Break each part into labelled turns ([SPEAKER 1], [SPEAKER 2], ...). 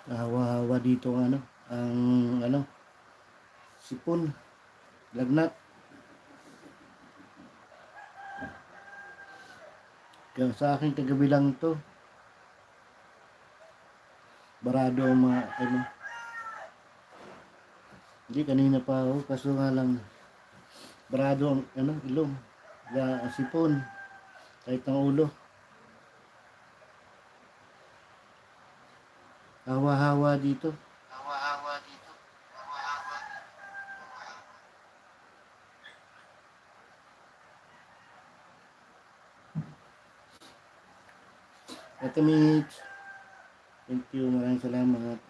[SPEAKER 1] Hawa-hawa dito ang sipon, lagnat. Kaya sa akin kagabi lang to, barado ang mga hindi kanina pa ako, kaso nga lang barado ang ilong, ang sipon, kahit ang ulo. Hawa-hawa dito. Ate Mitch, thank you, maraming salamat.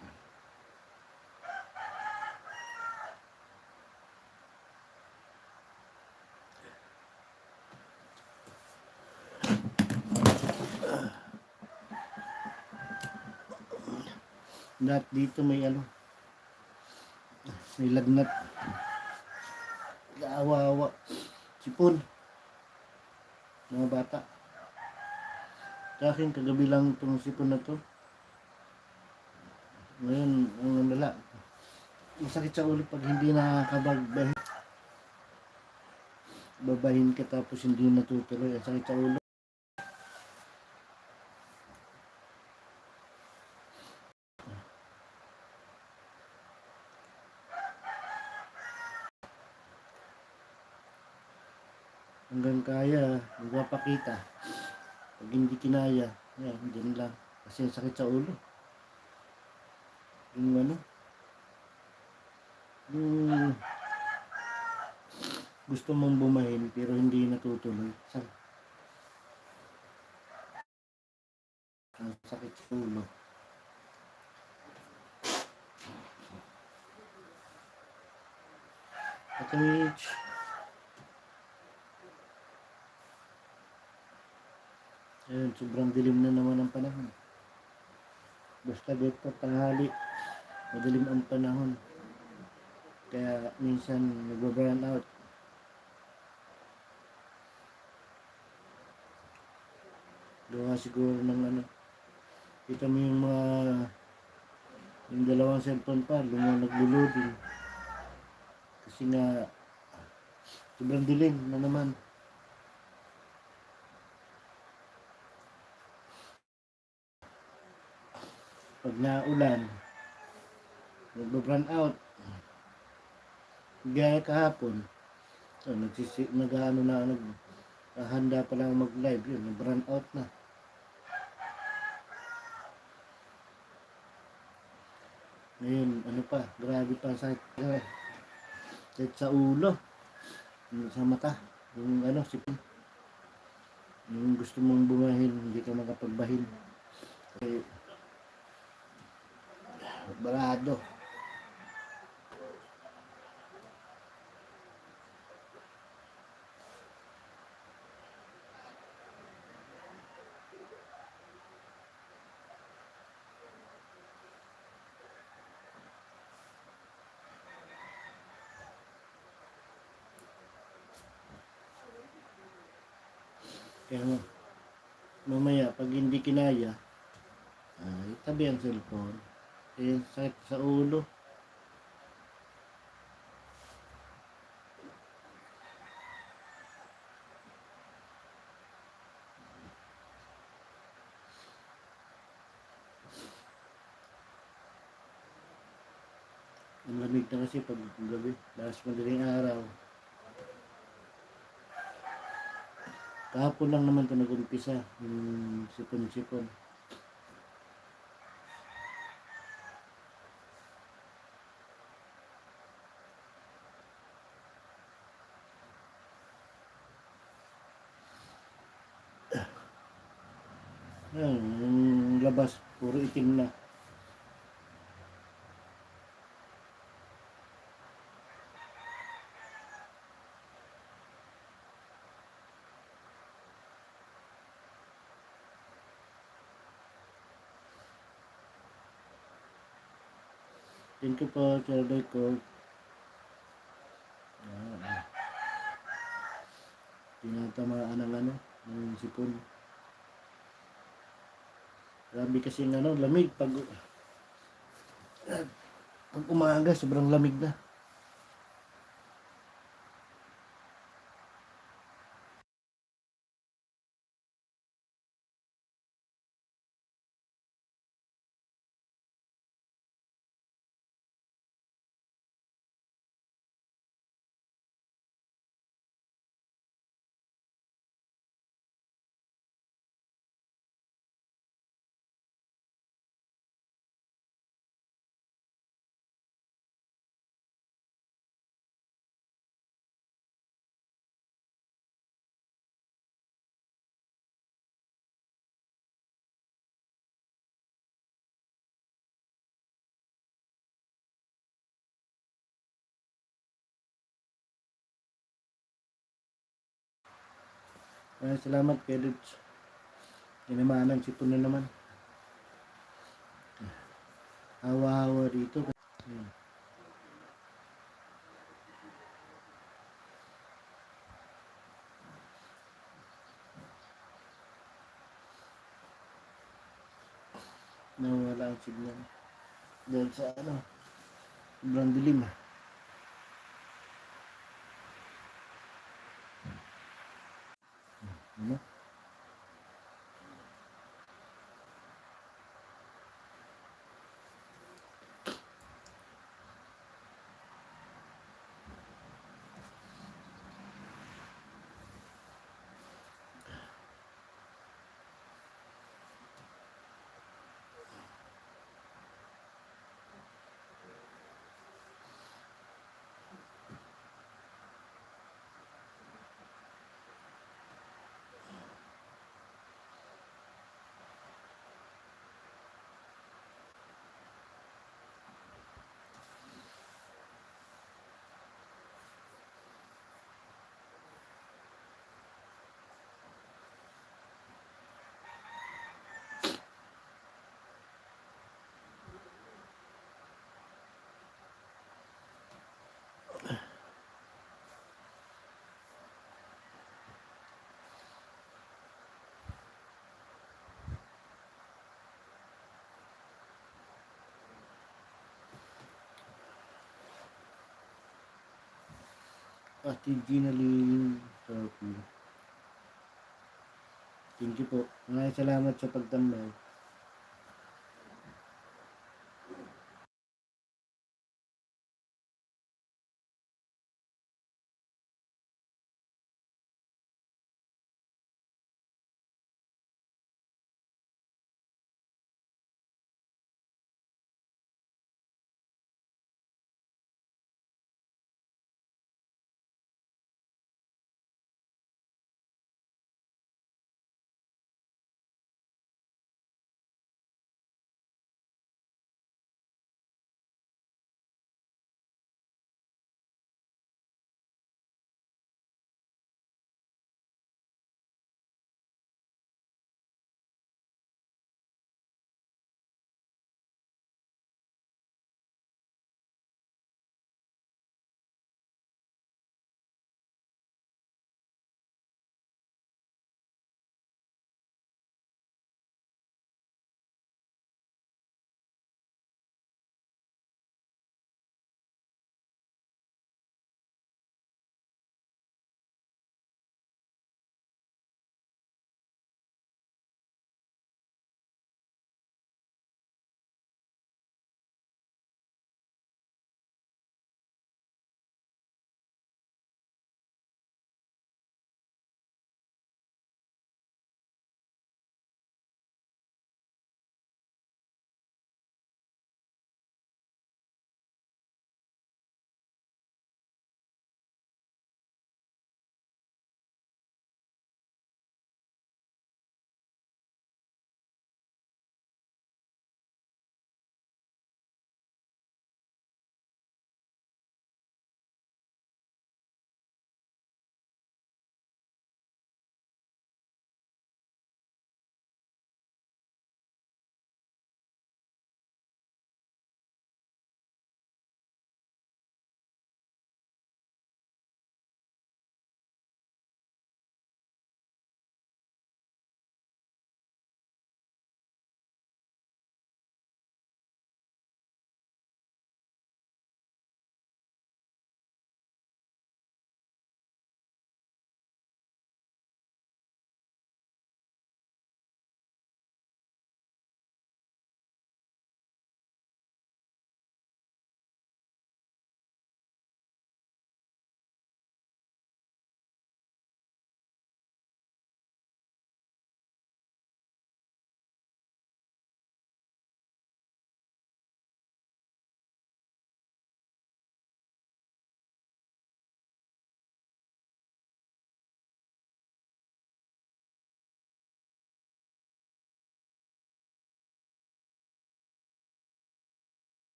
[SPEAKER 1] Lahat dito may may lagnat. Hawa-hawa. Sipon. Mga bata. Sa akin kagabi lang itong sipon na to. Ngayon, ang nalala. Masakit sa ulo pag hindi nakakabagbahin. Babahin ka tapos hindi natutuloy. Ang sakit sa ulo. Hanggang kaya, magpapakita. Pag hindi kinaya, dyan lang. Kasi ang sakit sa ulo. Yung yung gusto mong bumahin pero hindi natutuloy. Ang sakit sa ulo. Ate Mitch. Ayun, sobrang dilim na naman ang panahon. Basta dito tanghali, madilim ang panahon. Kaya minsan nagba-burn out. Gawa siguro ng kita mo yung yung dalawang cellphone pa, nagluluding. Kasi nga, sobrang dilim na naman. Pag naulan, nagba-burn out. Gaya kahapon, naghahanda pa lang mag-live, yun, nag-burn out na. Ngayon, grabe pa ang sakit sa ulo, sa mata, yung sipon. Yung gusto mong bumahin, hindi ka makapagbahin. Kasi, barado. Kaya mamaya, pag hindi kinaya, itabi ang cellphone. Sakit sa ulo. Ang lamig na kasi pag gabi, last madaling araw. Kahapon lang naman ito nag-umpisa, yung sipon-sipon. Yung labas, puro itim na. Thank you po, Charlotte ko. Tinatamaan ng sipon. Grabe kasi lamig pag Pag umaga, sobrang lamig na. Maraming salamat, Pedro's. Tinamanan si Puno naman. Hawa-hawa dito. Nawala ang signal. Dahil sa sobrang dilim. Ano? Ate Gina Lee. Thank you po. Maraming salamat sa pagtambay.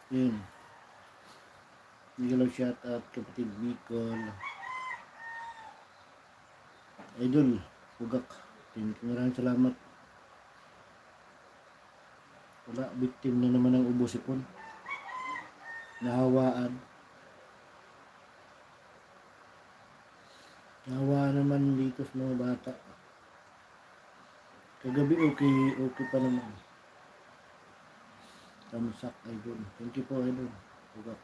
[SPEAKER 1] Yun. Bigalaw shout out kapatid Bicol. Idol, Pugak. Maraming salamat. Wala, victim na naman ng ubo sipon. Nahawaan. Nahawaan naman dito sa mga bata. Kagabi okay pa naman. Tamsak, idol. Thank you po, idol. Pugak.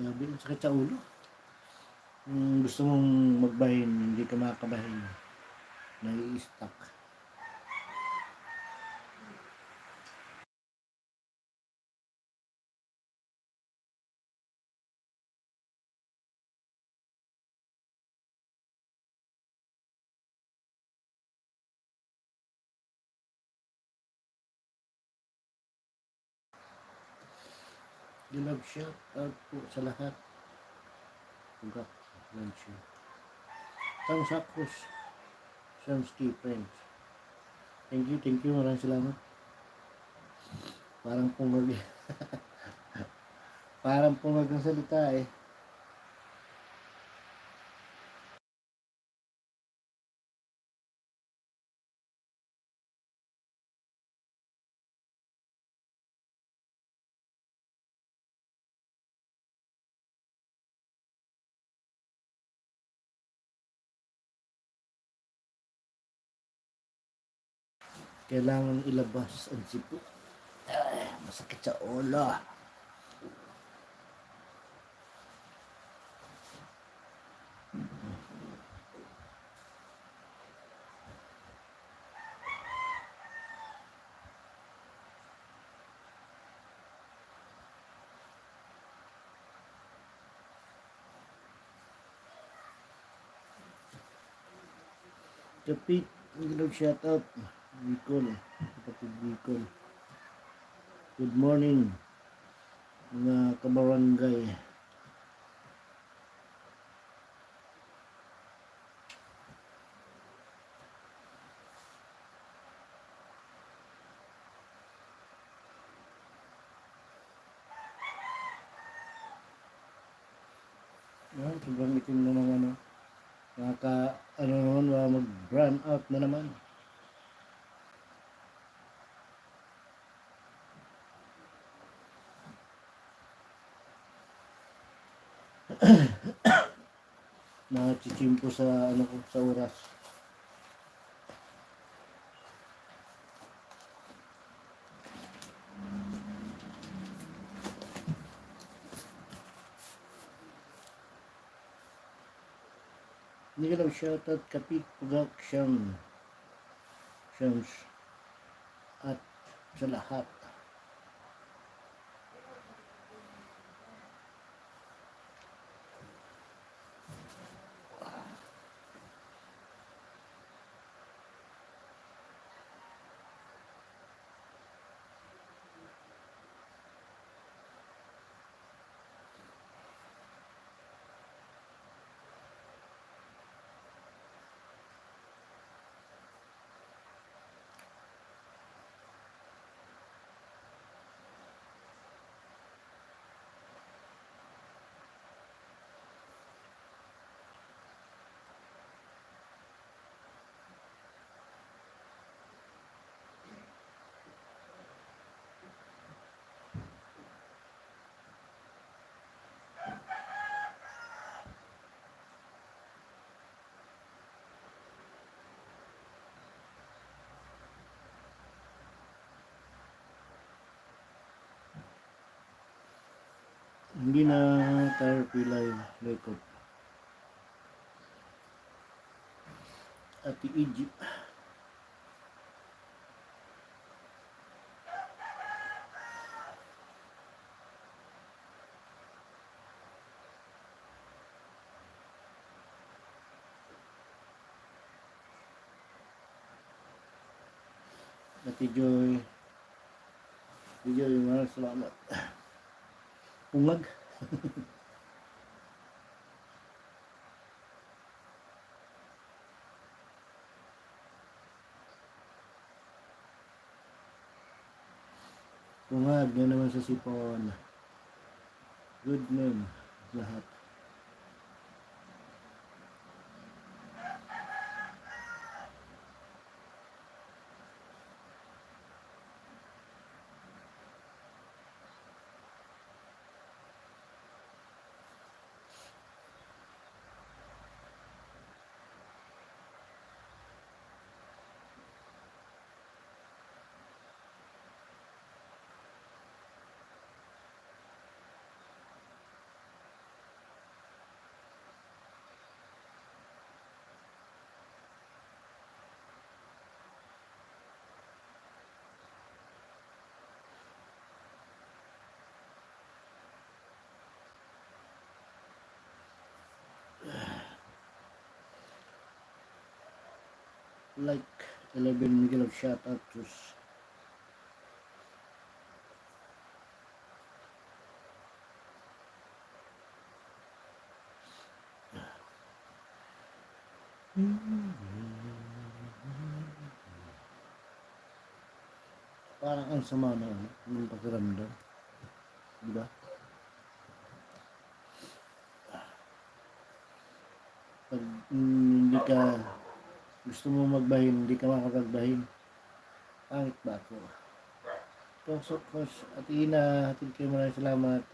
[SPEAKER 1] Grabe, ang sakit sa ulo. Kung gusto mong magbahin, hindi ka makakabahin. Nai-stuck. Love shout out po sa lahat. Pugak. Friendship. Tang Sakros. Samski friends. Thank you. Maraming salamat. Parang pungag. Parang pungag ng salita eh. Kailangan ilabas ang sipo. Ay, masakit sa ulo. Kapit, love shout out. Bicol. Kapatid Bicol. Good morning, mga kabarangay. Sobrang itim na ng ano. Ano naman, mag-brand out na naman. Nachichimpo sa ano ko, sa oras. Hindi ka lang shoutout Kapit Pugak Shams at sa lahat. Hindi na tire pila yung record. Ati Egypt. Ati Joy. Ati Joy, maraming salamat. Pungag. Pungag na naman sa sipon. Good name. Lahat. Like 11 Miguel of shout out to parang ang sama na ng pakiramdam. Diba? Pag hindi ka gusto mo magbahin, hindi ka makapagbahin. Pangit ba ako? So, Coach Atina, hatid kayo, maraming salamat.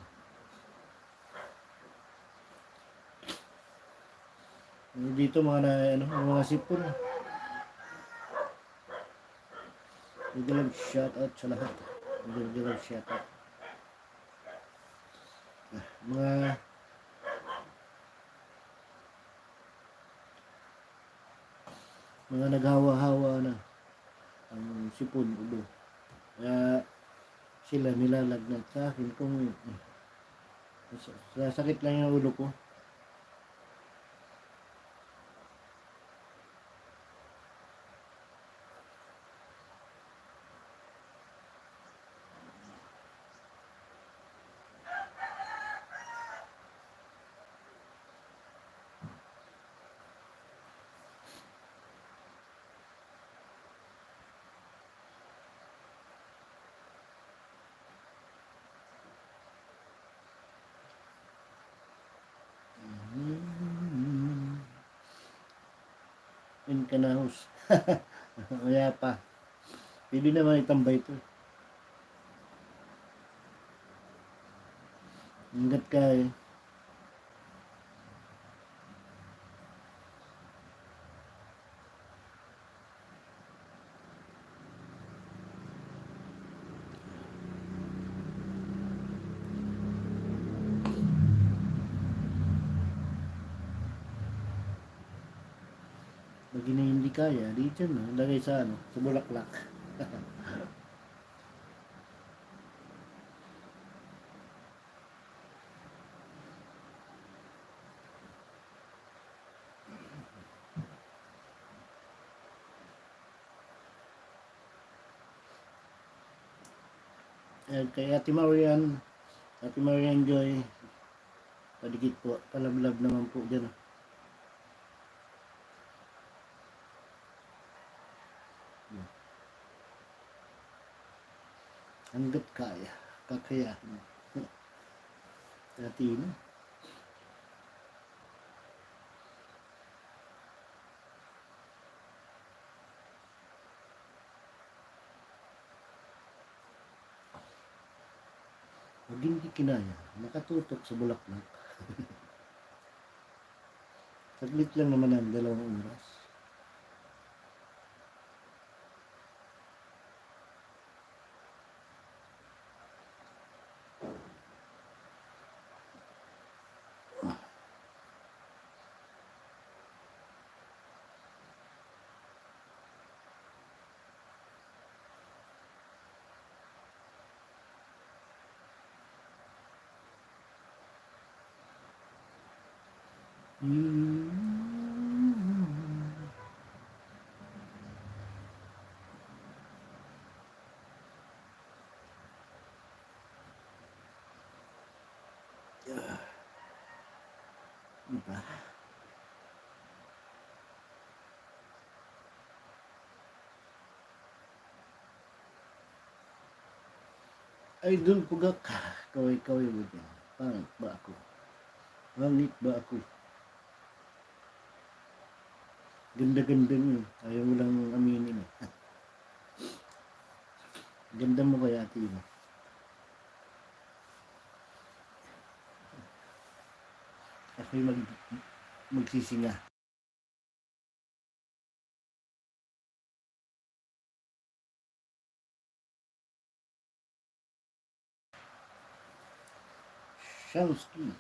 [SPEAKER 1] Dito mga sipon. Biglang shout out sa lahat. Biglang shout out. Mga naghawa-hawa na ang sipon ulo. Kaya sila nilalagnat sa akin kung sakit lang yung ulo ko. In Kanahus. Kaya pa. Pwede naman itambay ito. Hanggat kaya. Pag hindi kaya, di dyan no? Lagay sa sa bulaklak. Kay Ate Marian Joy, padigit po, palablab naman po dyan. Hanggat kaya, kakayahan. Dati na. Pag hindi kinaya, nakatutok sa bulaklak. Saglit lang naman ang 2 oras. Diba? Idol ko gak. Kaway-kaway mo dyan. Pangit ba ako? Pangit ba ako? Ganda-ganda mo. Ayaw mo lang aminin. Ganda mo kaya, ate mo. Ako'y magsisinga. Shamski.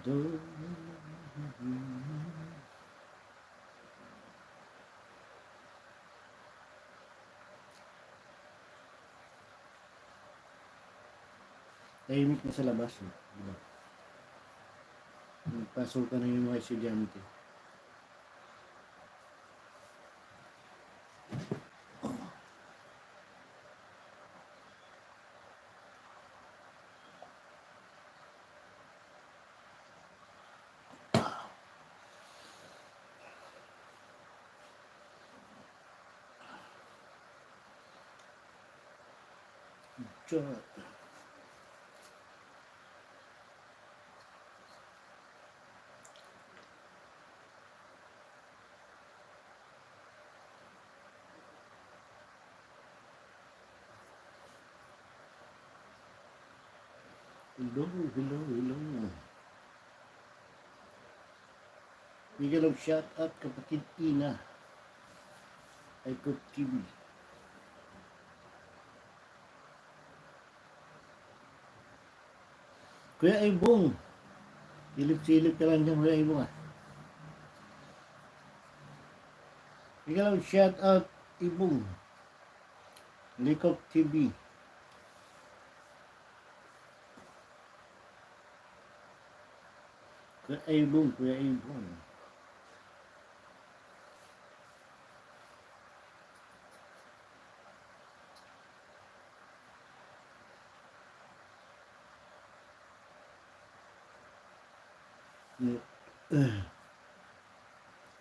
[SPEAKER 1] Do. Tahimik na sa labas. Diba? Pasok ka na yung mga estudyante. Diyan. Hello. Bigyan ng shout out kapatid Ina. Ay Cook TV. Kuya Ibong. Silip-silip ka lang dyan, Kuya Ibong ah. Bigyan ng shout out Ibong. Likop TV. Kuya Ibong.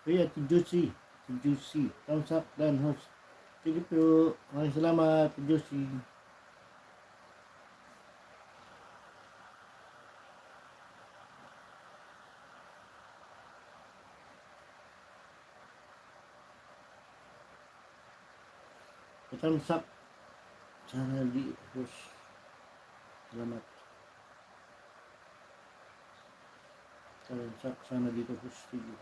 [SPEAKER 1] Kuya, si Juicy. Thumbs up dan host. Sige po. Maraming salamat, Juicy. Thumbs up. Sana di host. Salamat. Thumbs up. Sana dito host. Sige.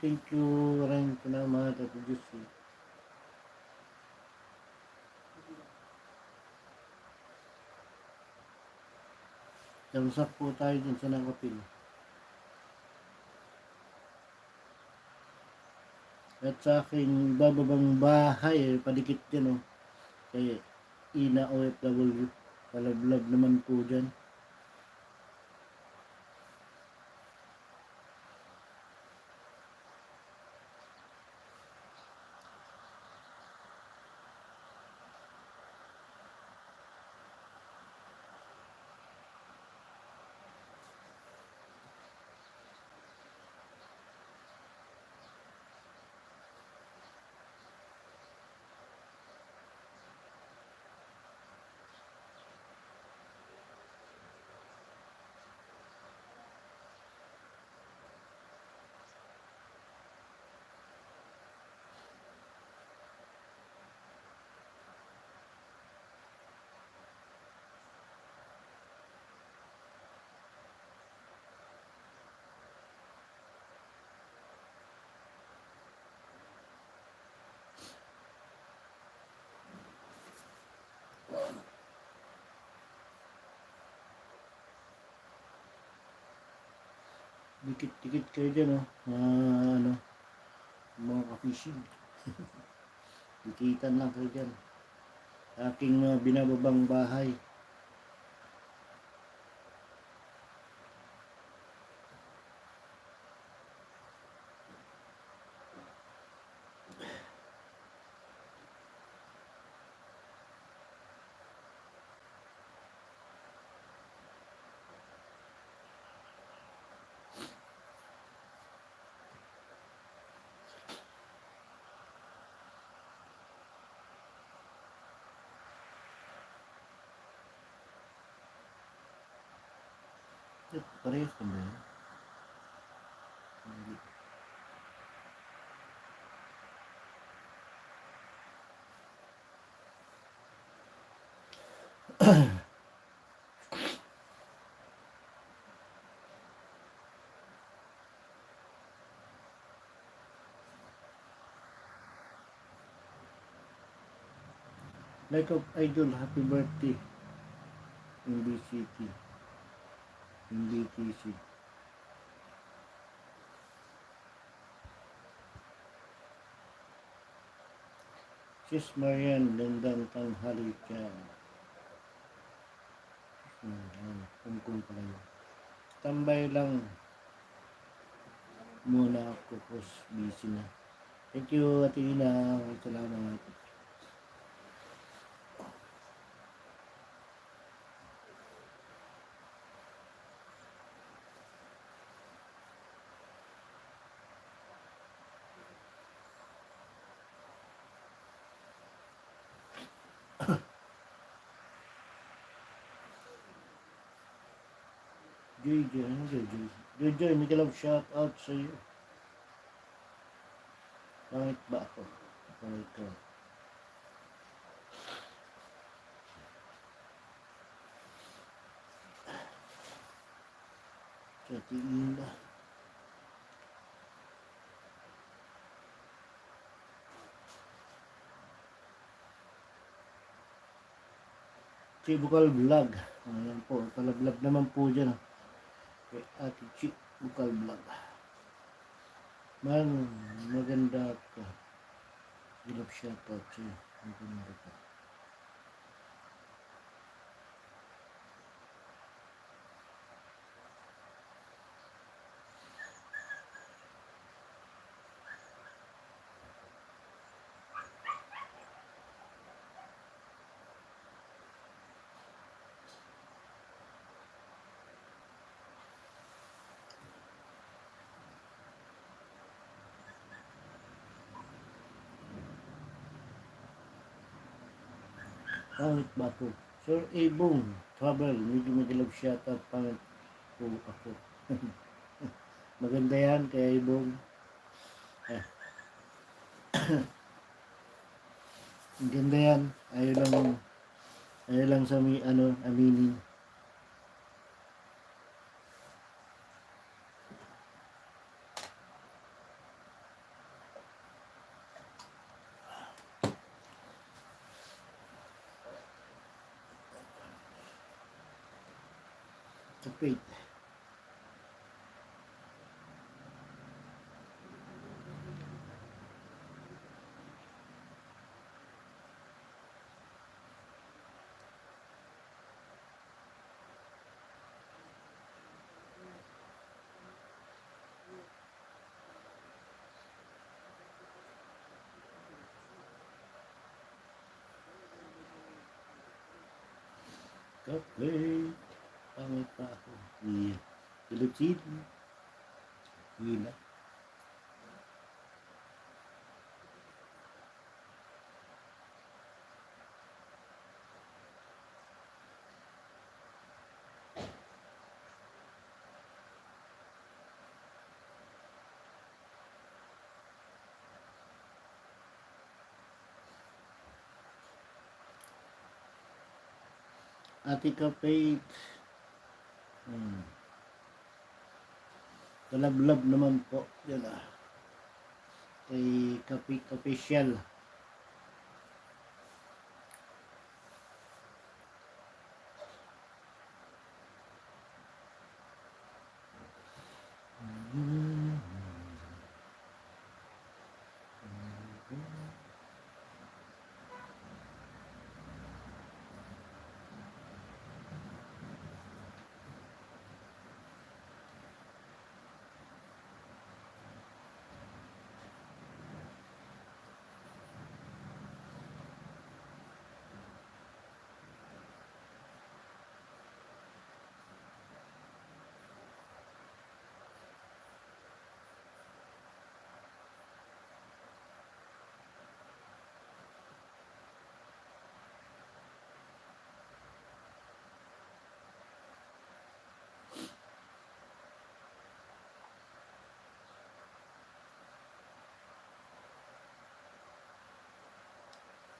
[SPEAKER 1] Thank you. Maraming salamat, Ate Juicy. Thumbs up po tayo dyan sa Nakapil. At sa aking bababang bahay, padikit dyan oh. Kay Ina OFW. Palablab naman po dyan. Dikit-dikit kayo dyan oh. Mga ka-fishing. Dikitan lang kayo dyan. aking binababang bahay. Parehas na ba yun? Hindi. Like of Idol, happy birthday in BCT, in BTC. Sis Marian, gandang tanghali dyan. Kung pala yun. Tambay lang muna ako, cause busy na. Thank you, Ate Ina. Salamat. Joy, ano Joy? Joy, may kalab shout out sa iyo. Pangit ba ako? Pangit ko. Sa tingin na. Si Bukal Vlog. Ayan po, palablog naman po dyan. Kay Ate Chi Bukal Vlog. Man, maganda ka. Ilap shout out sa iyo. Maganda ka. Pangit ba po? Sir Ebong, Travel, medyo mag-love shout out pangit po ako. Maganda yan kay Ebong. Eh, ang ganda yan. Ayaw lang sa aminin. Kapit. Kapit. Pangit pa ako. Iya. Pilipsin. Hila. Ate Kapit. Kalablab naman po. Yan ah. Kay Kapit Official.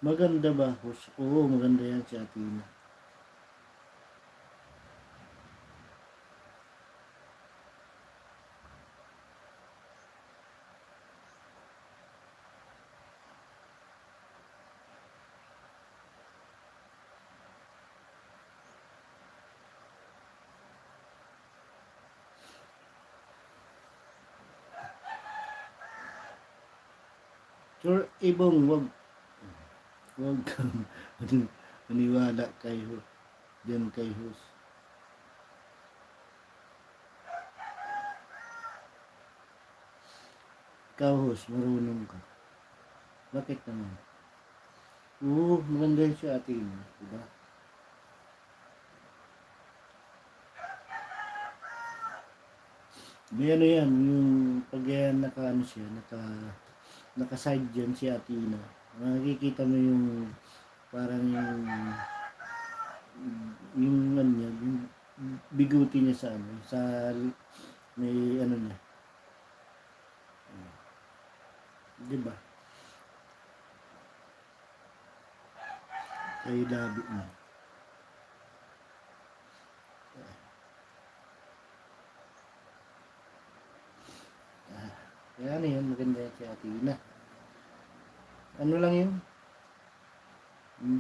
[SPEAKER 1] Maganda ba, host? Oo, maganda yan si Athena. Sir Ibong, wag kang maniwala kay diyan kay host. Ikaw host, marunong ka. Bakit naman? Oo, maganda yun si Athena, diba? May ano yan, yung pag yan ano siya, naka-side dyan si Athena. Nakikita mo yung parang yung ano niya, yung biguti niya sa ano, sa may ano niya, di ba? Kay labi niya. Kaya ano yun, maganda yan si Athena. Ano lang yun,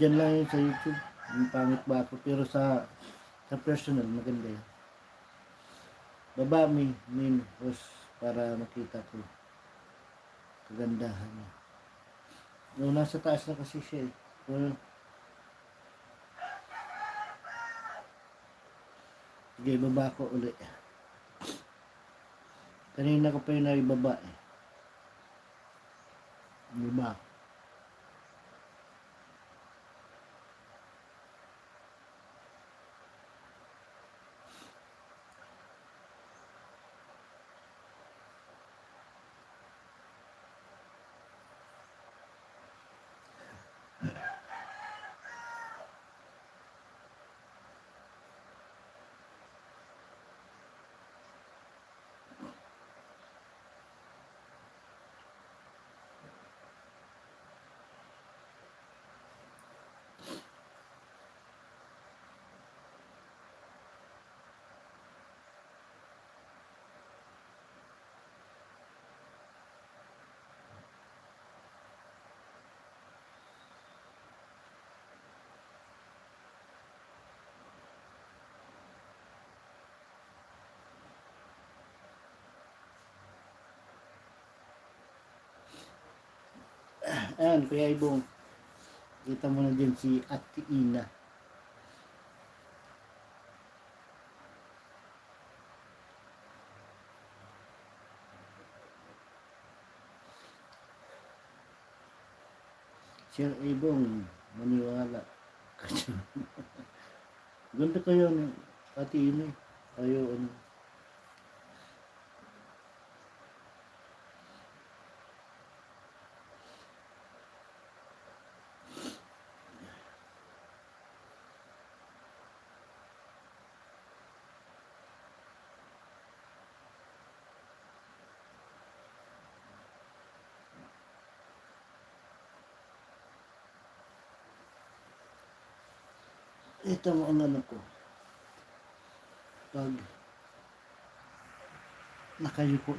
[SPEAKER 1] dyan lang yun sa YouTube. Yung pangit ba ako, pero sa personal, maganda yan. Baba min host para makita ko kagandahan niya. No, nasa taas na kasi siya eh. Well, sige, baba ko ulit. Kanina ko pa yung naibaba eh. Baba. Ayan, Kuya Ibong. Kita mo na din si Ate Ina. Sir Ibong, maniwala. Ganda kayo ni Ate Ina eh. Kayo ano. Ito mo ang ano ko. Pag nakayuko.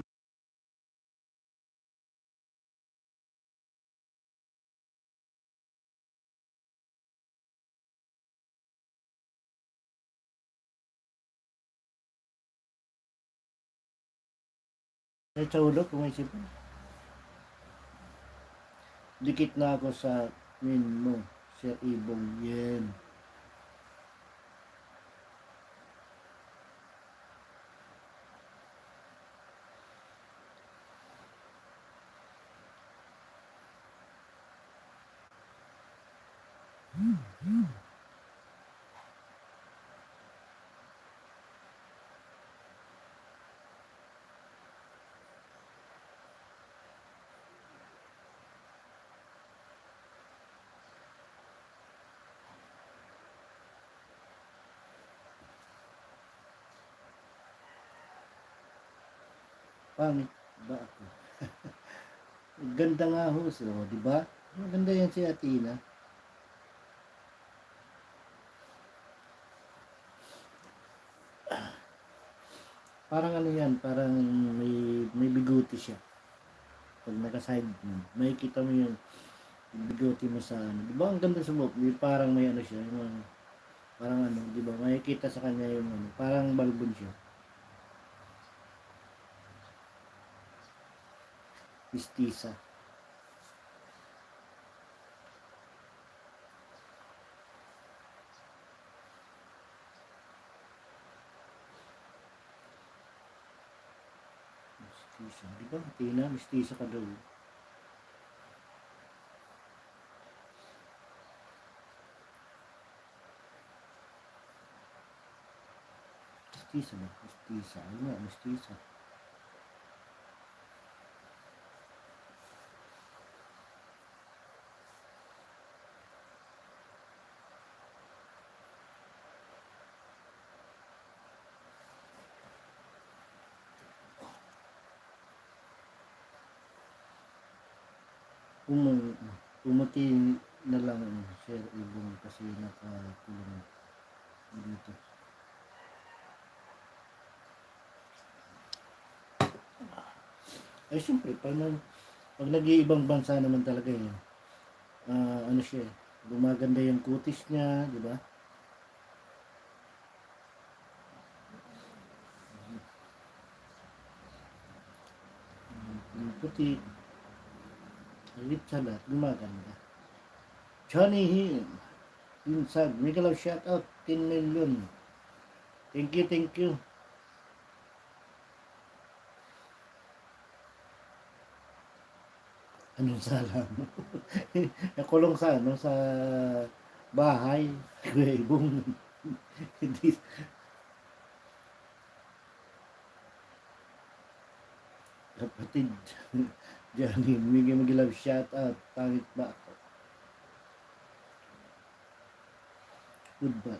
[SPEAKER 1] Ay, sa ulo, kung may sipin. Dikit na ako sa min mo, Sir Ibong. Yan. Pangit ba ako? Ganda nga ho, so, di ba? Maganda yan si Athena. Parang ano yan, parang may biguti siya. Pag naka-side mo, makikita mo yun, yung biguti mo sa ano. Di ba ang ganda sa buhok? Parang may ano siya, yung, parang ano, di ba? Makikita sa kanya yung ano, parang balbon siya. Mistisa. Mistisa. Di ba? Tina, mistisa ka daw. Mistisa ba? Mistisa. Ano nga, mistisa. Pumuti na lang Sir Ibong kasi nakakulong dito. Ay siyempre, pag nag-iibang bansa naman talaga yun, ano siya, gumaganda yung kutis niya, di ba? Yung puti, lip sa lahat, gumaganda. Johnny Him, Pinsag, Mikalaw shout out, 10 million. Thank you, thank you. Anong sala mo? Nakulong sa ano, sa bahay. Kuya Ibong. Hindi, kapatid. Johnny, may mag-love shout out. Pangit ba ako? Good ba?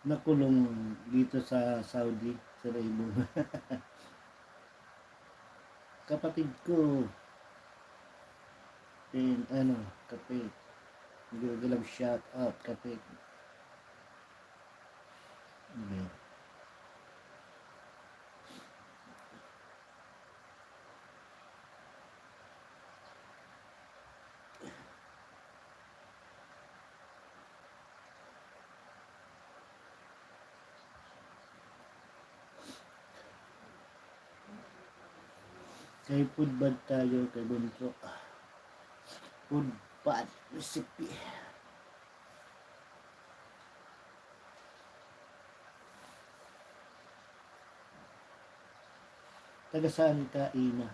[SPEAKER 1] Nakulong dito sa Saudi, sa Ibong. Kapatid ko, ano, kapit. Mag-love shout out, kapit. Okay. Kay food bad tayo, kay Bunso. Food bad recipe. Taga saan ka, Ina?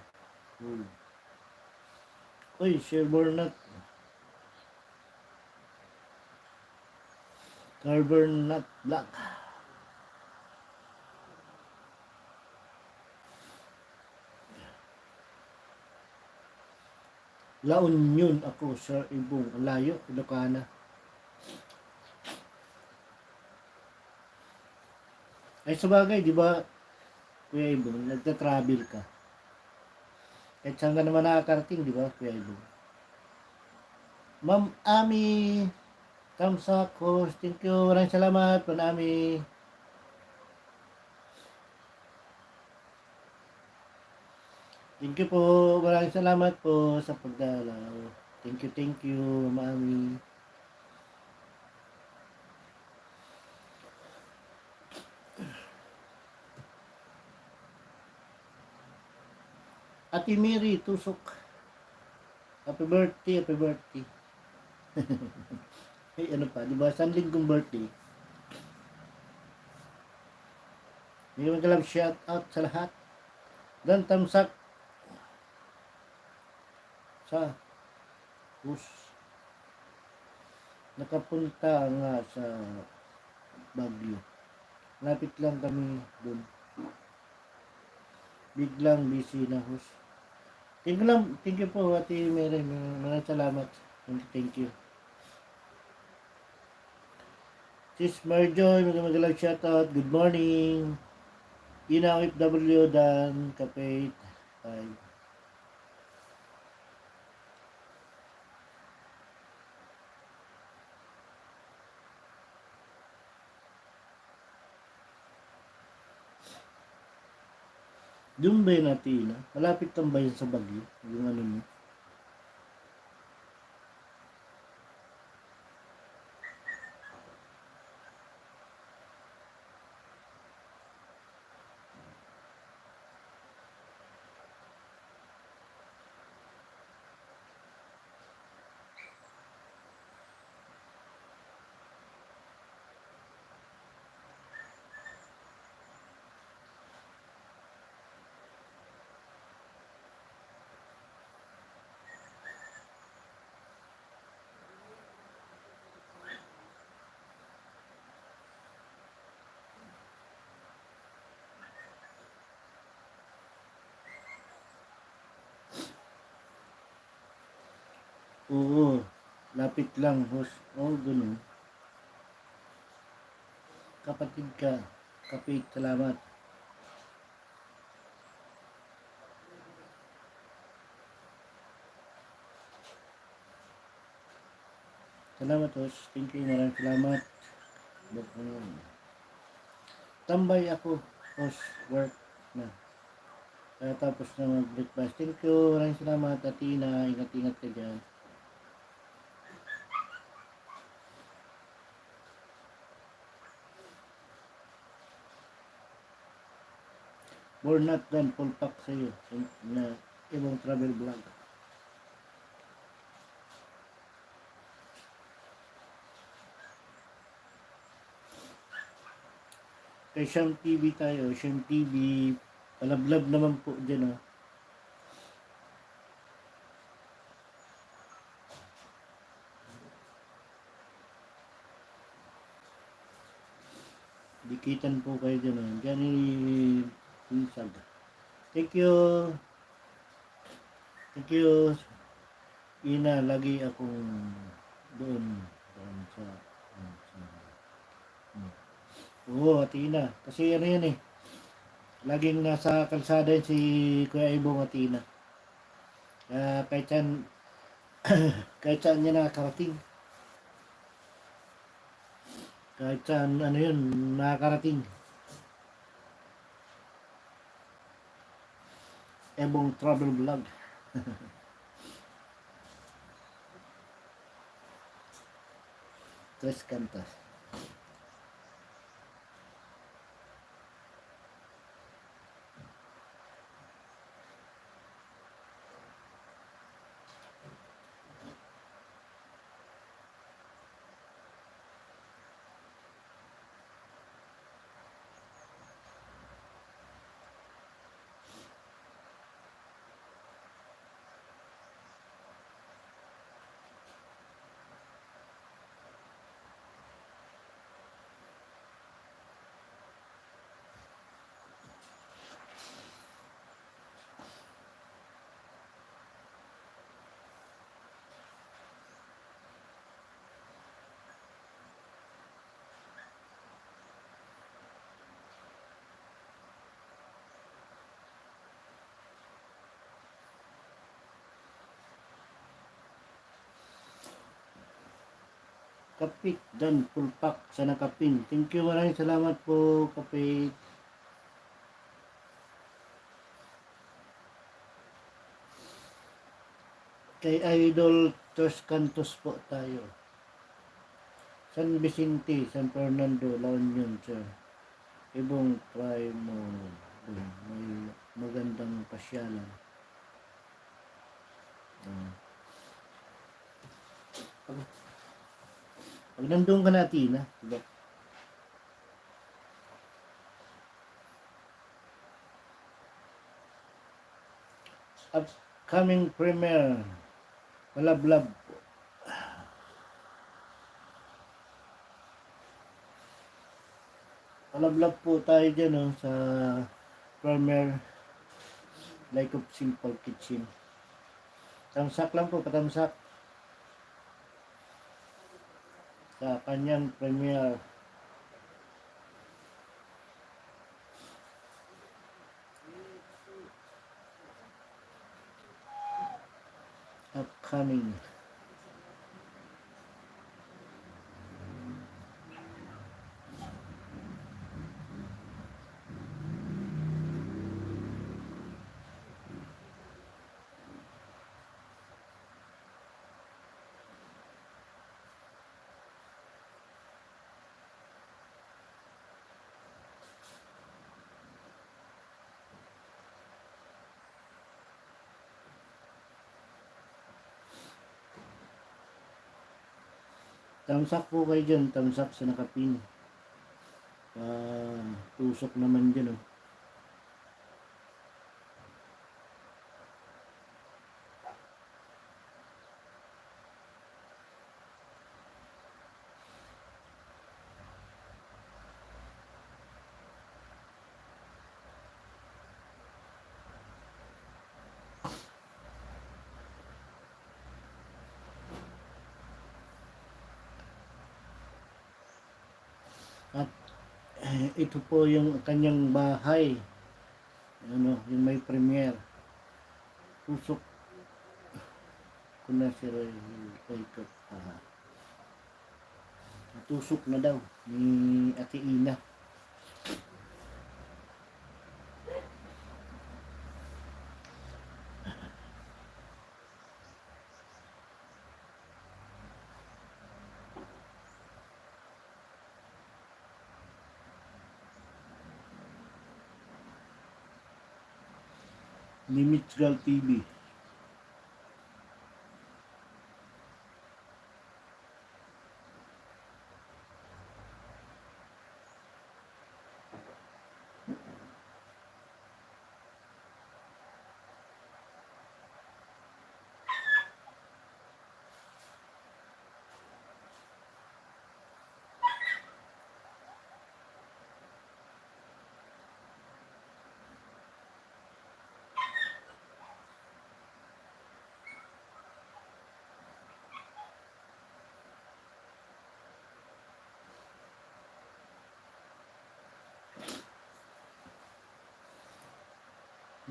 [SPEAKER 1] Uy, Sherborne Nut. Carbon Nut Black. La Union ako, Sir Ibong. Ang layo, Ilocana. Ay, sabagay, di ba, Kuya Ibong, nagta-travel ka. Kahit saan ka naman nakakarating, di ba, Kuya Ibong? Ma'am Ami, thumbs up, host. Thank you. Maraming salamat, Ma'am Ami. Thank you po. Maraming salamat po sa pagdalaw. Thank you, Ma'am Ami. Ate Mary, tusok. Happy birthday, happy birthday. Hey, ano pa, di ba? San linggong birthday. May mag-love shout out sa lahat. Dan tamsak sa bus. nakapunta nga sa Baguio. Lapit lang kami doon. Biglang busy na host. Thank you po Ate Mary. Maraming salamat. Thank you. Sis Marjoy, magalang shoutout. Good morning. Ina OFW Dan Kapate. Ay. Doon ba yun natin, na? Malapit lang ba yun sa Baguio? Yung ano mo? Oo, lapit lang, host. Oo, ganun. Kapatid ka, Kapate, salamat. Salamat, host. Thank you, maraming salamat. Tambay ako, host, work na. Kaya tapos na mag-breakfast. Thank you, maraming salamat, Atina. Ingat-ingat ka dyan. More not than full pack sa'yo na ibang travel vlog. Kay Siyam TV tayo. Siyam TV. Palablab naman po dyan, oh. Dikitan po kayo dyan, oh. Diyan Pinsag. Thank you. Thank you. Ina, lagi akong doon. Doon sa Oo, Atina. Kasi ano yan eh. Laging nasa kalsada yun si Kuya Ibong Atina. Kaya kahit saan niya nakakarating. Kahit saan ano yun, nakakarating. Ebong travel vlog. Tres Cantas. Kapit dan pulpak sa nakapin. Thank you, maraming salamat po, Kapit. Kay Idol Tres Cantos po tayo. San Vicente, San Fernando, La Union, sir. Ibong try mo dun. May magandang pasyalan. Pag nandun ka natin, ha? Diba? Upcoming premiere, Palablab po. Love po tayo dyan, no, sa Farmer Like of Simple Kitchen. Tamsak lang po, patamsak sa kanyang premiere. Upcoming. Tamsak po kayo dyan, tamsak sa nakapin. Tusok naman dyan, oh. At ito po yung kanyang bahay. Ano, yung may premiere. Tusok ko na si Raycott. Tusok na daw ni Ate Ina. Ni Mitchell TV.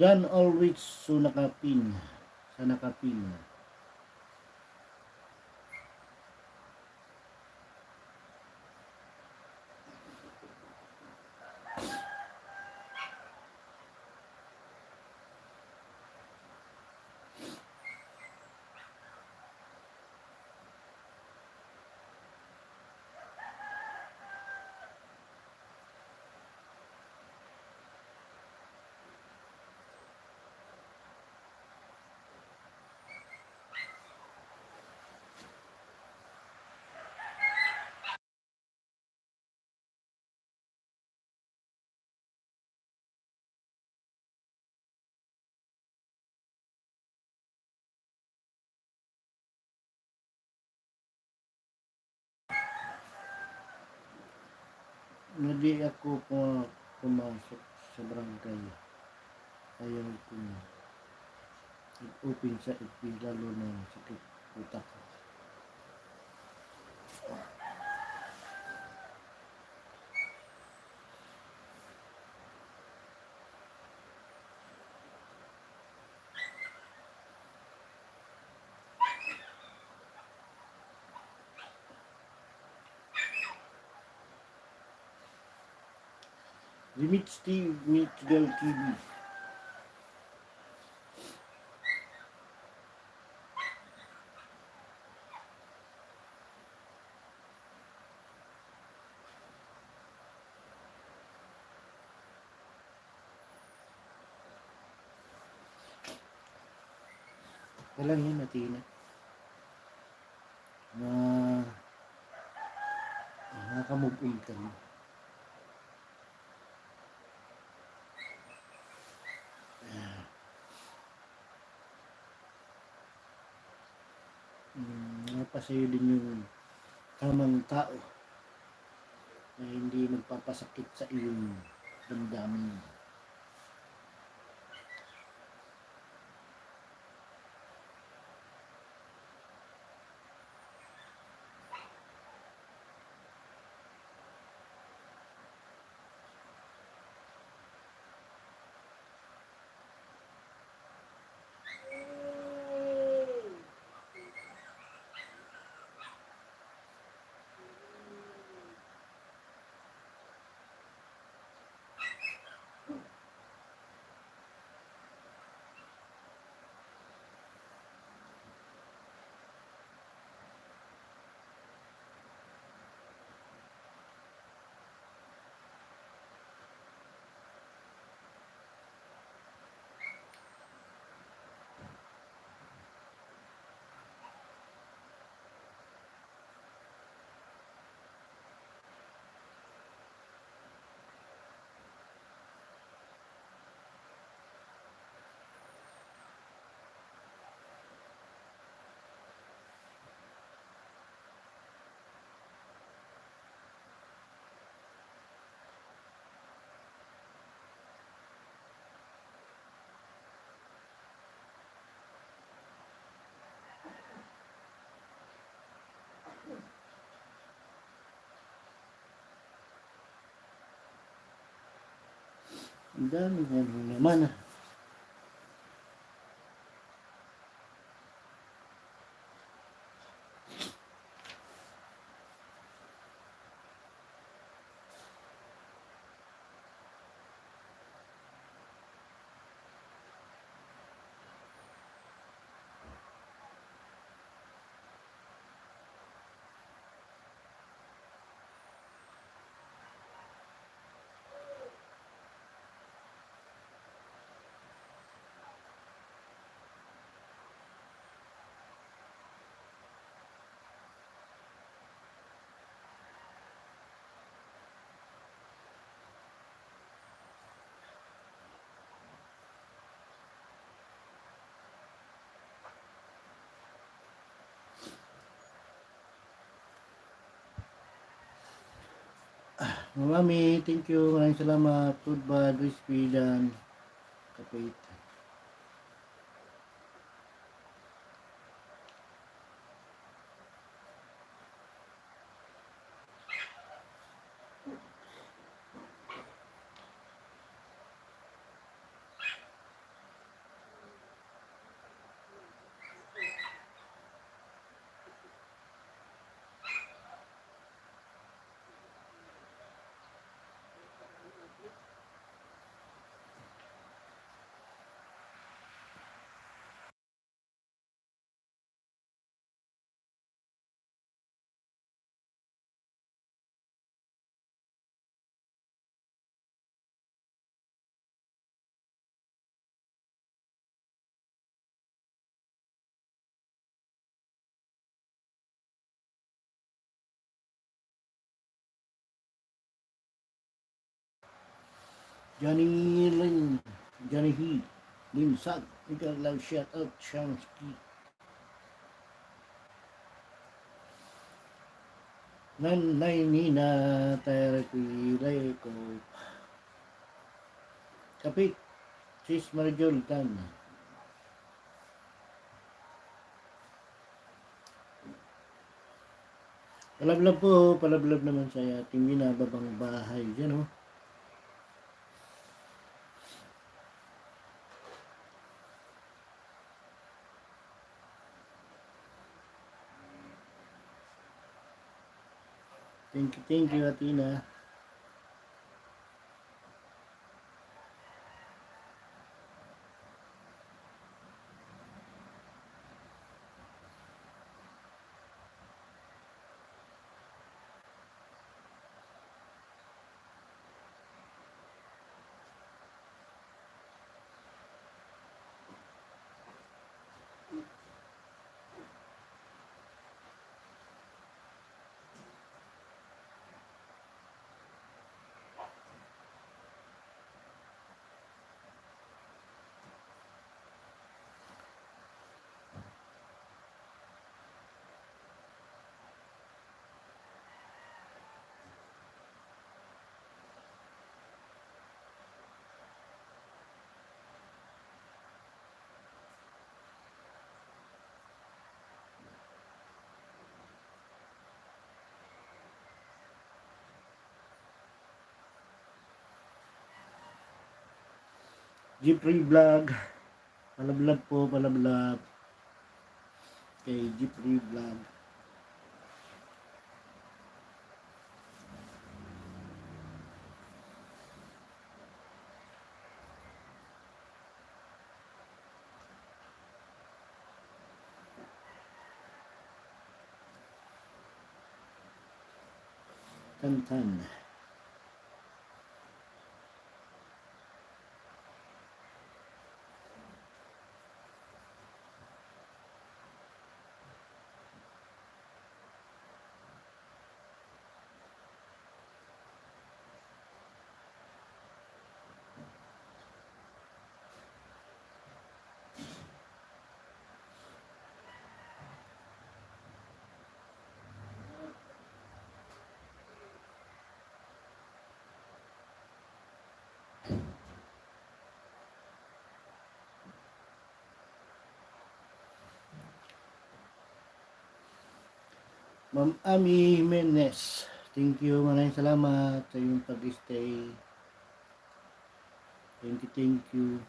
[SPEAKER 1] Dan always so nakapin. Sa nakapin. Hindi ako pumasok sa barangay. Ayaw ko na. Open sa FB, lalo na sakit utak. Limit Steve, Mitchell TV. Kailan yun natin na nakamove on ka na. Napasayo din yung tamang tao na hindi magpapasakit sa iyong damdamin. Ang dami naman. Mami, thank you. Maraming salamat. Food bad, crispy dan kapit. Johnny Lin, Johnny He, Lim Sag, ikaw lang shout out, Shamski. Nanay Nina, Tayarakilay ko. Kapit, Sis Marjol Tan. Palablab po, palablab naman sa ating binababang bahay dyan, oh. Thank you, Atina. Jeffrey Vlog. Palablab po, palablab. Kay Jeffrey Vlog. Tantan. Ma'am Ami Jimenez. Thank you. Maraming salamat sa iyong pag-stay. Thank you, thank you.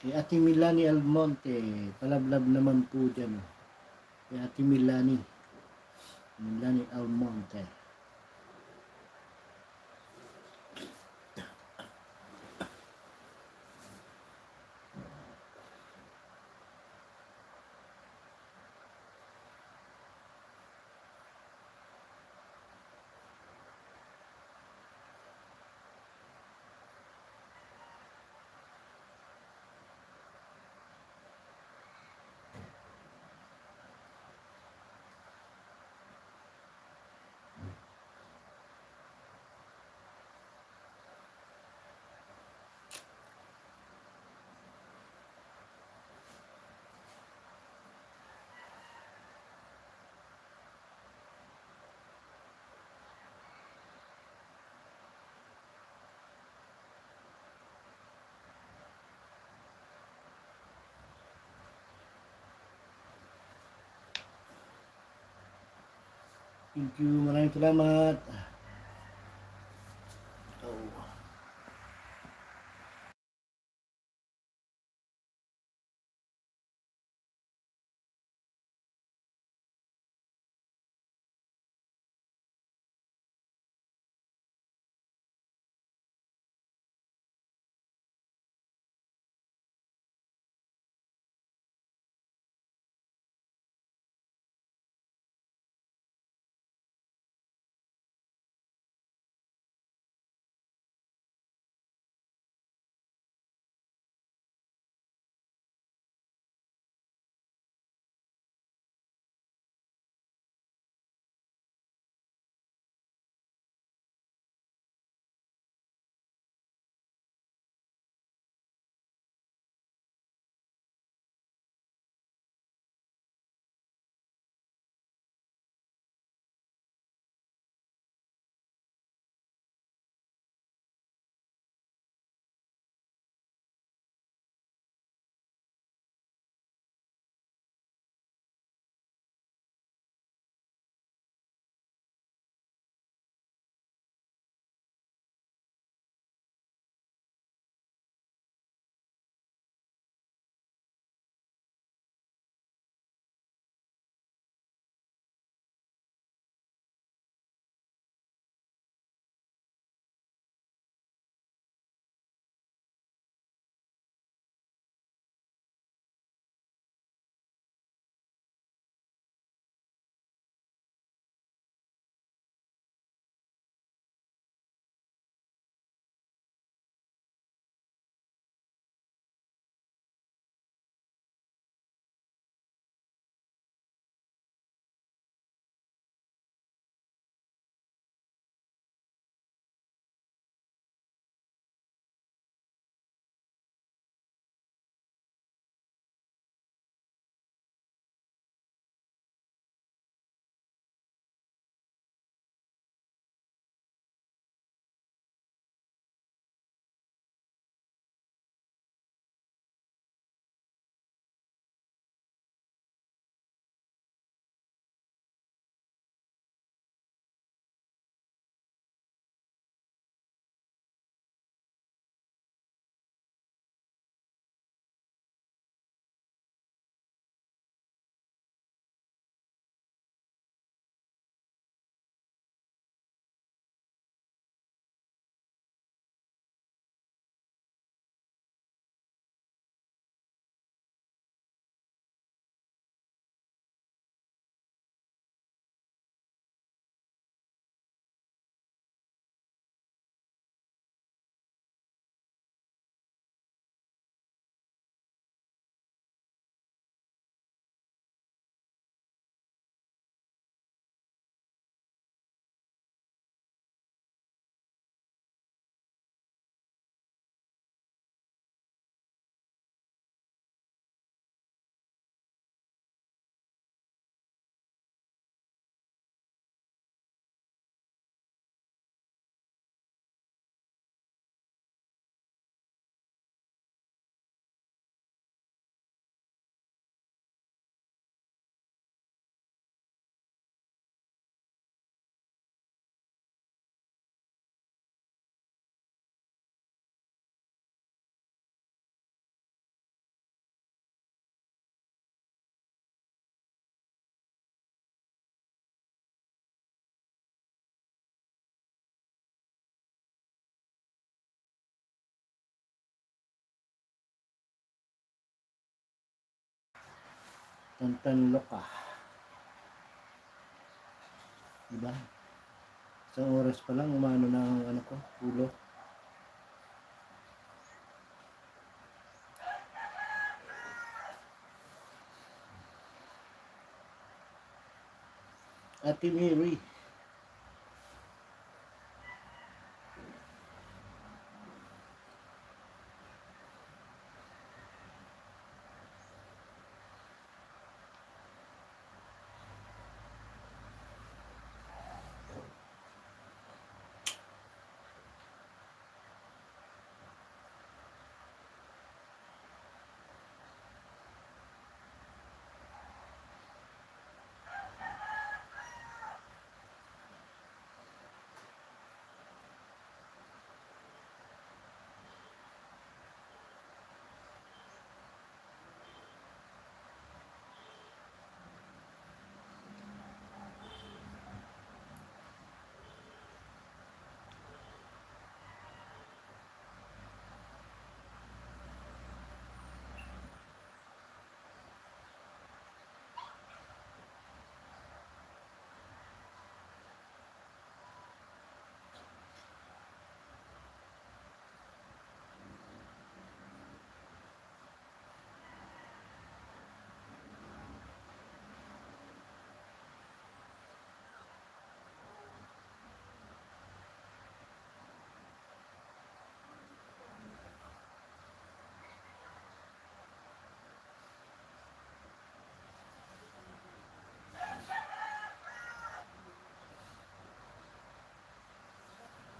[SPEAKER 1] Kay Ate Milani Almonte. Palablab naman po dyan. Kay Ate Milani. Milani Almonte. Thank you. Maraming salamat. Tantanloka. Diba? Isang oras pa lang, umano na ang ano ko, ulo. Ate Mary.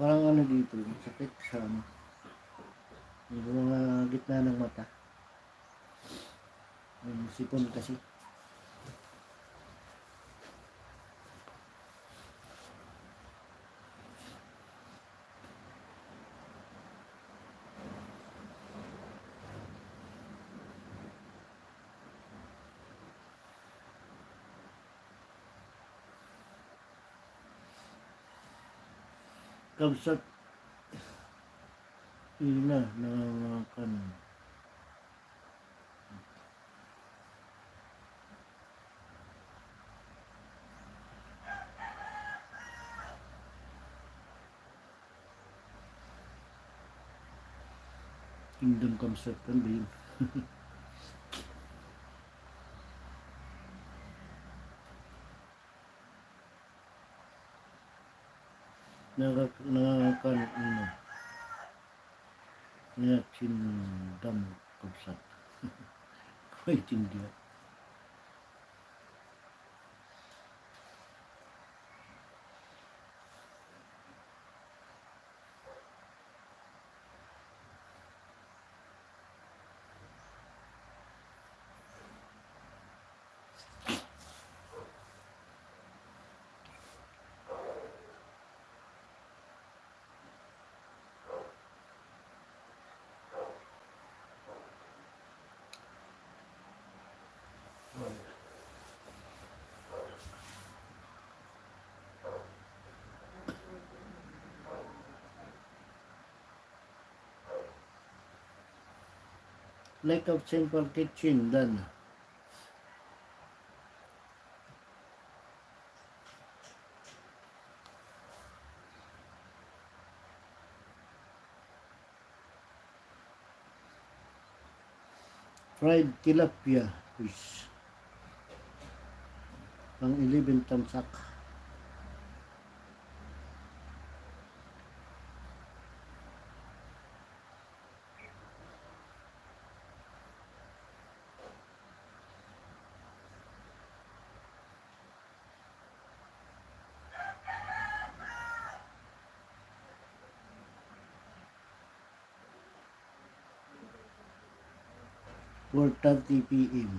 [SPEAKER 1] Parang ano dito, sakit sa ano. Yung mga gitna ng mata. Yung sipon kasi. Kabsat. Ina, nangangakan. Kingdom Kamsat kan ba yun? Nangangakan. Ina. Niya Kingdom Kamsat. Ay, tindiya. Like of simple kitchen, done. Fried tilapia fish. Pang 11 tamsak. For 30 p.m.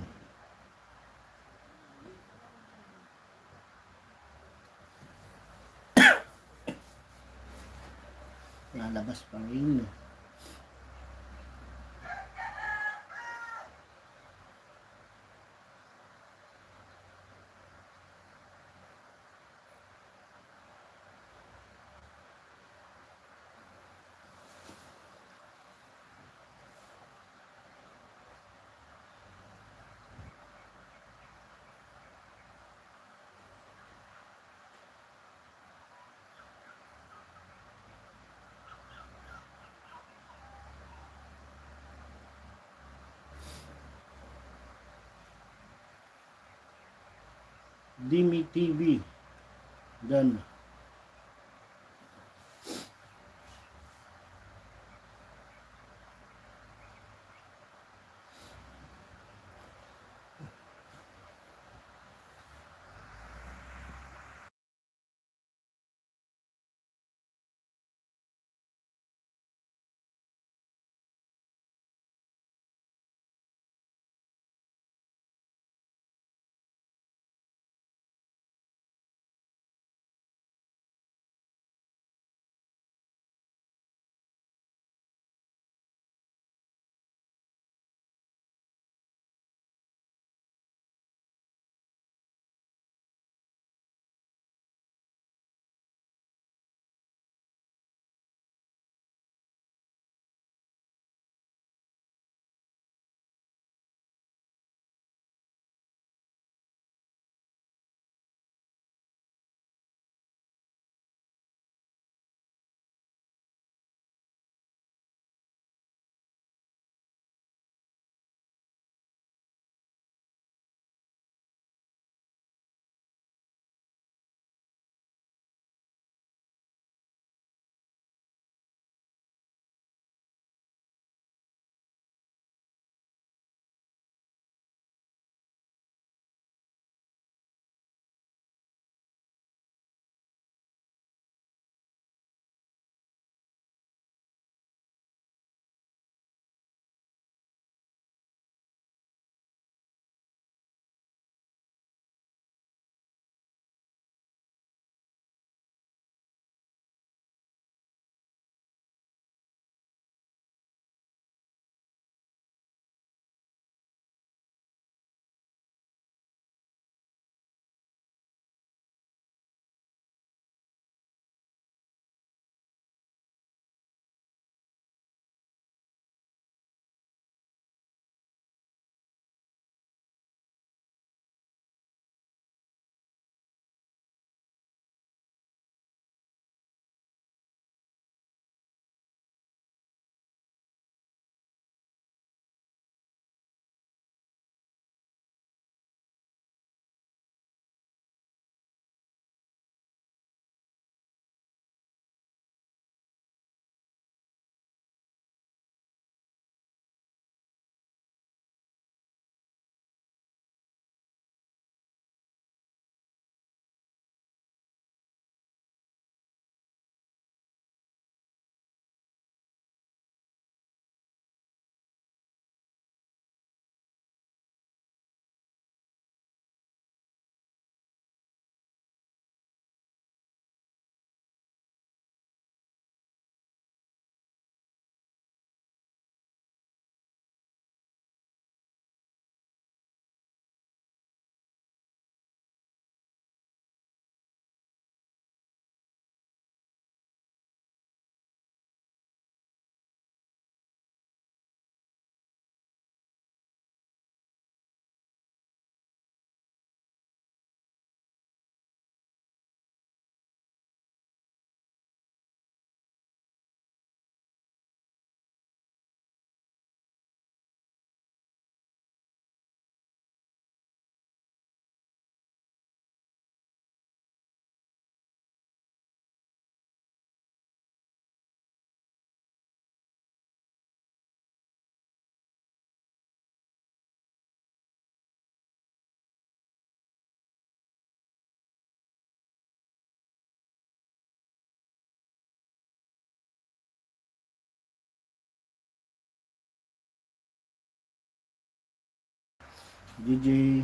[SPEAKER 1] Lalabas pa rin. Dimi TV. Dan. DJ.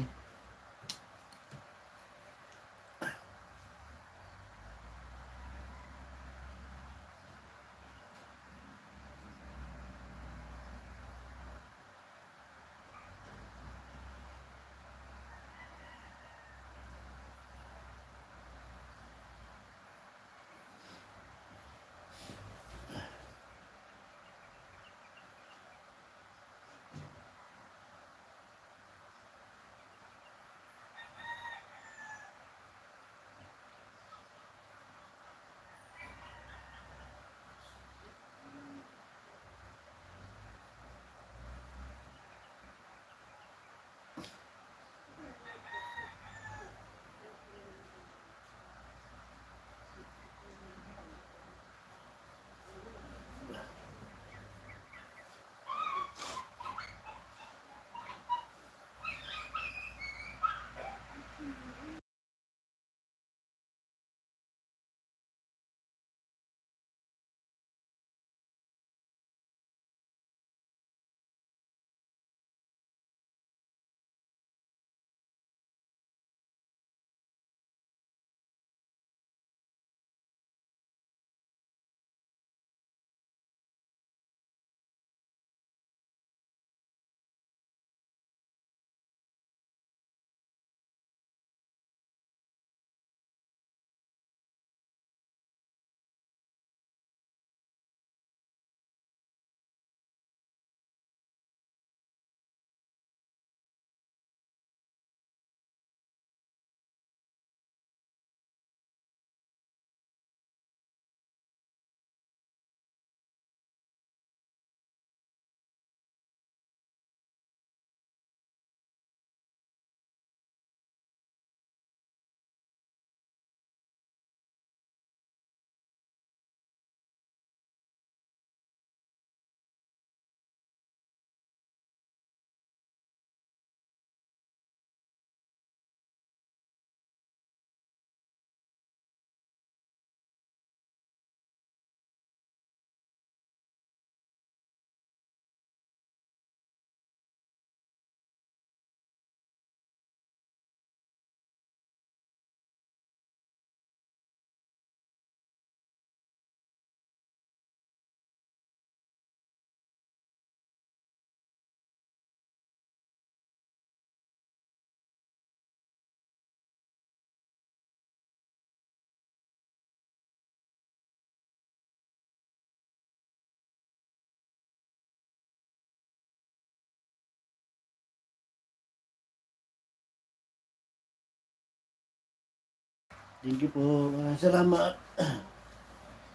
[SPEAKER 1] Thank you po. Salamat.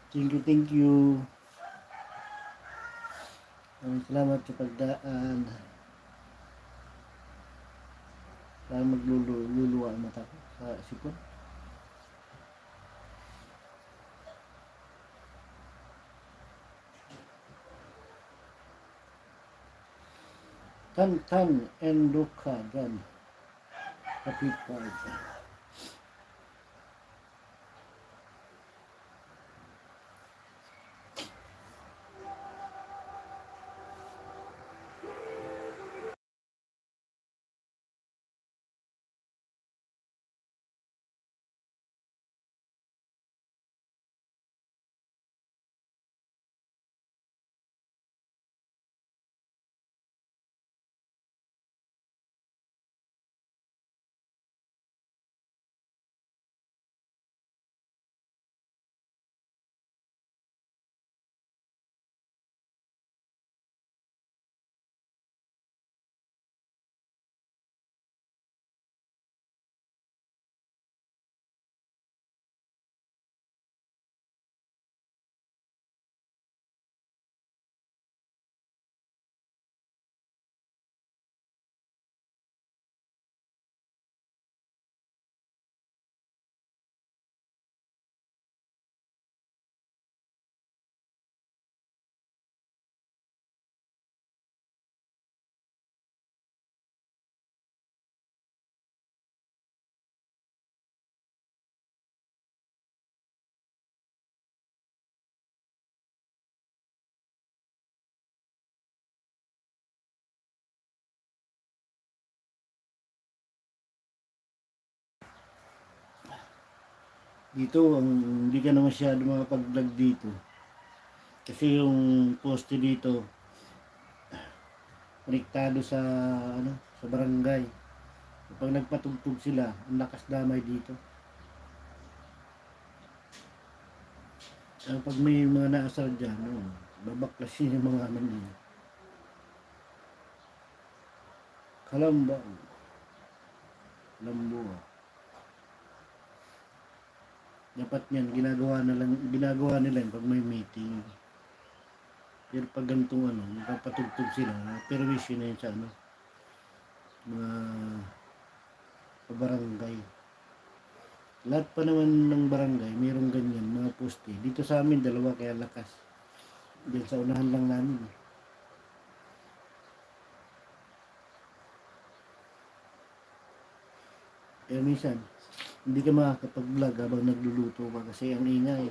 [SPEAKER 1] Thank you, thank you. Salamat sa pagdaan. Para magluluwa ang mata ko sa sipon. Tan and Luka dyan. Kapit part. Dito, hindi ka na masyado makapag-vlog dito. Kasi yung poste dito, konektado sa, sa barangay. Kapag nagpatugtog sila, ang lakas damay dito. Pag may mga naasar dyan, babaklasin yung mga nila. Kalamba. Lambo. Dapat yan, ginagawa nila yun pag may meeting. Pero pag ganitong napapatugtog sila, permission na yun sa mga barangay. Lahat pa naman ng barangay, mayroong ganyan, mga poste. Dito sa amin, dalawa kaya lakas. Diyan sa unahan lang namin. Kaya minsan, hindi ka makakapag-vlog habang nagluluto ka kasi ang ingay.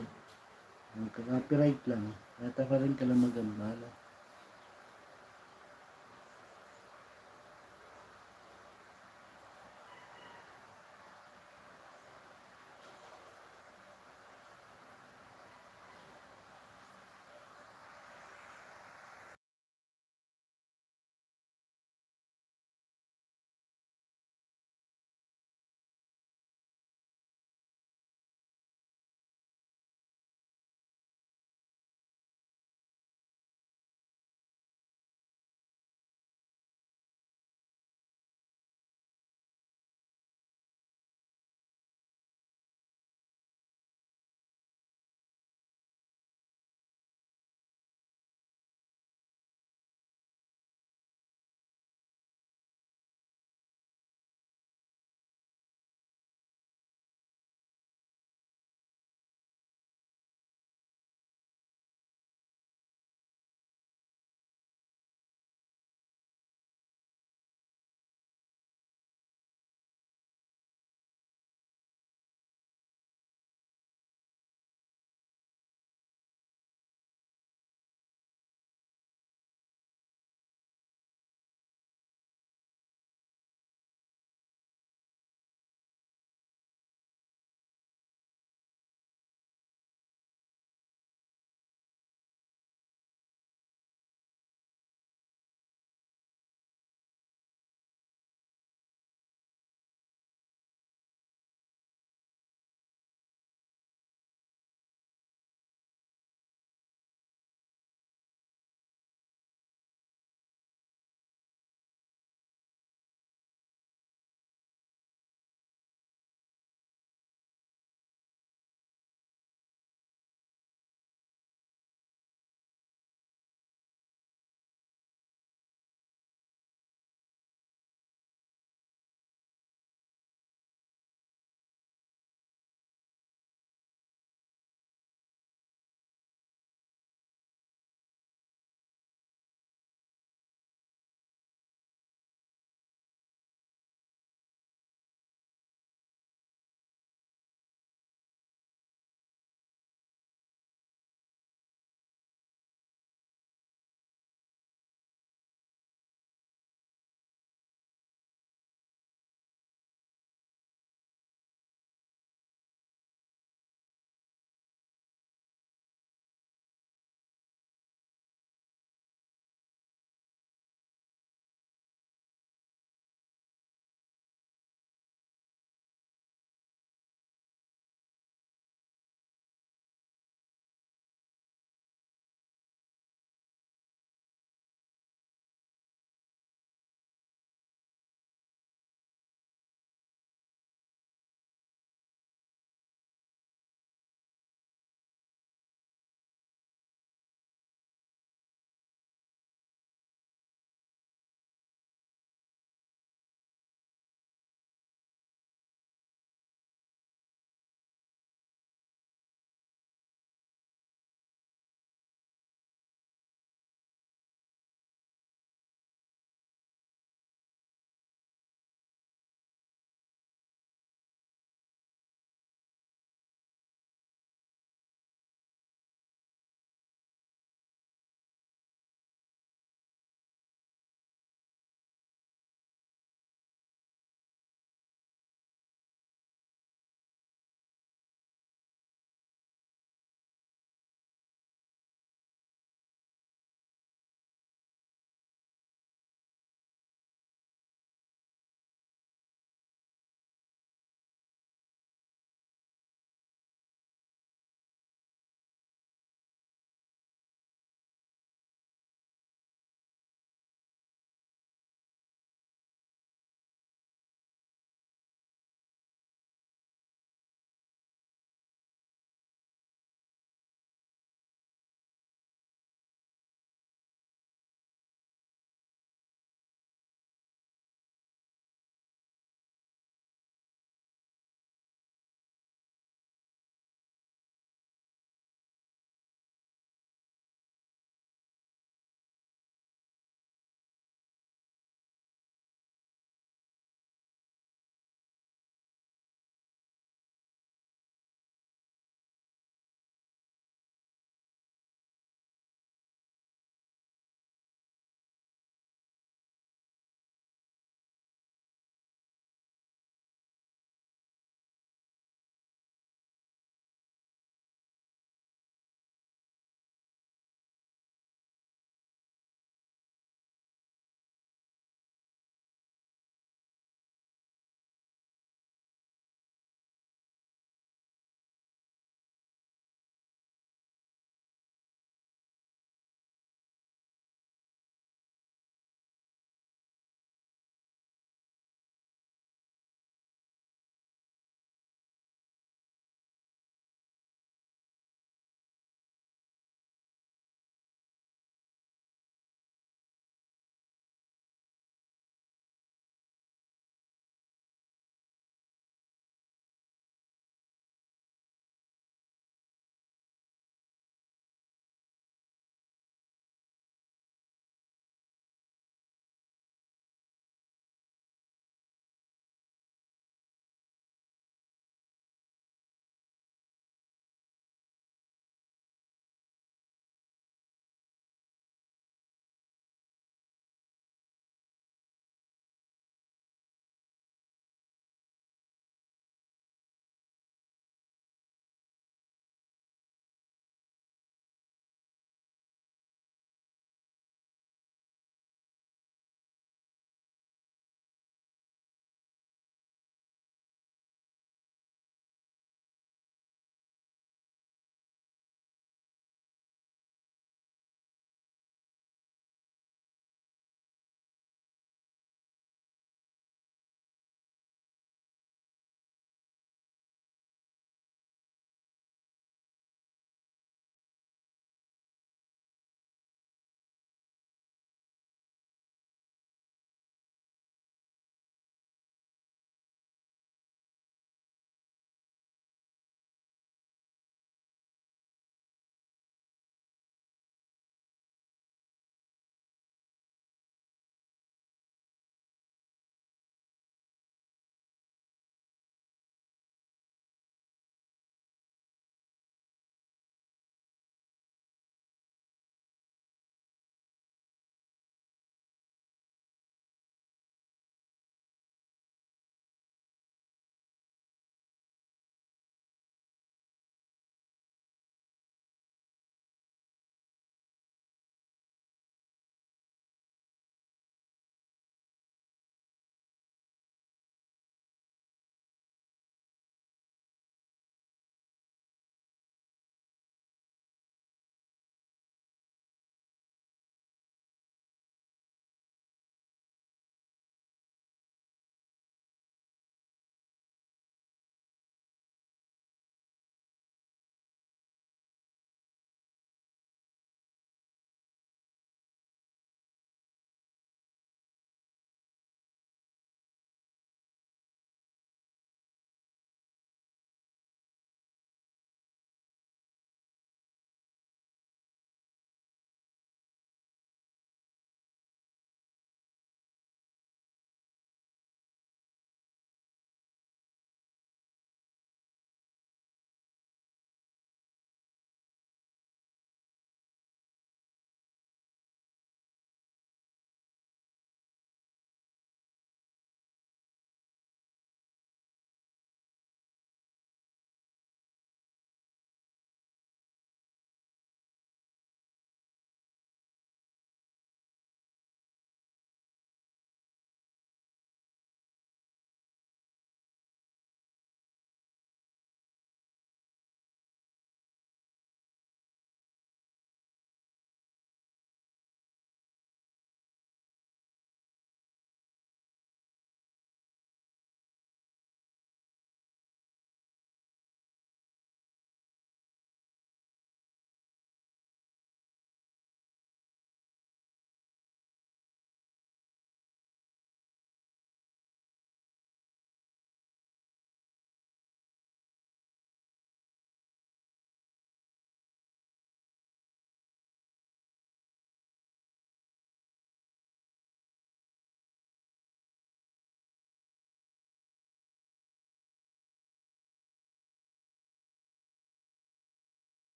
[SPEAKER 1] Copyright lang. Nata pa rin ka lang mag-ambala.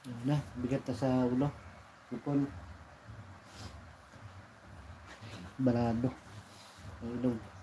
[SPEAKER 1] Yun na, bigat na sa ulo. Kupon. Barado. Ang ilong.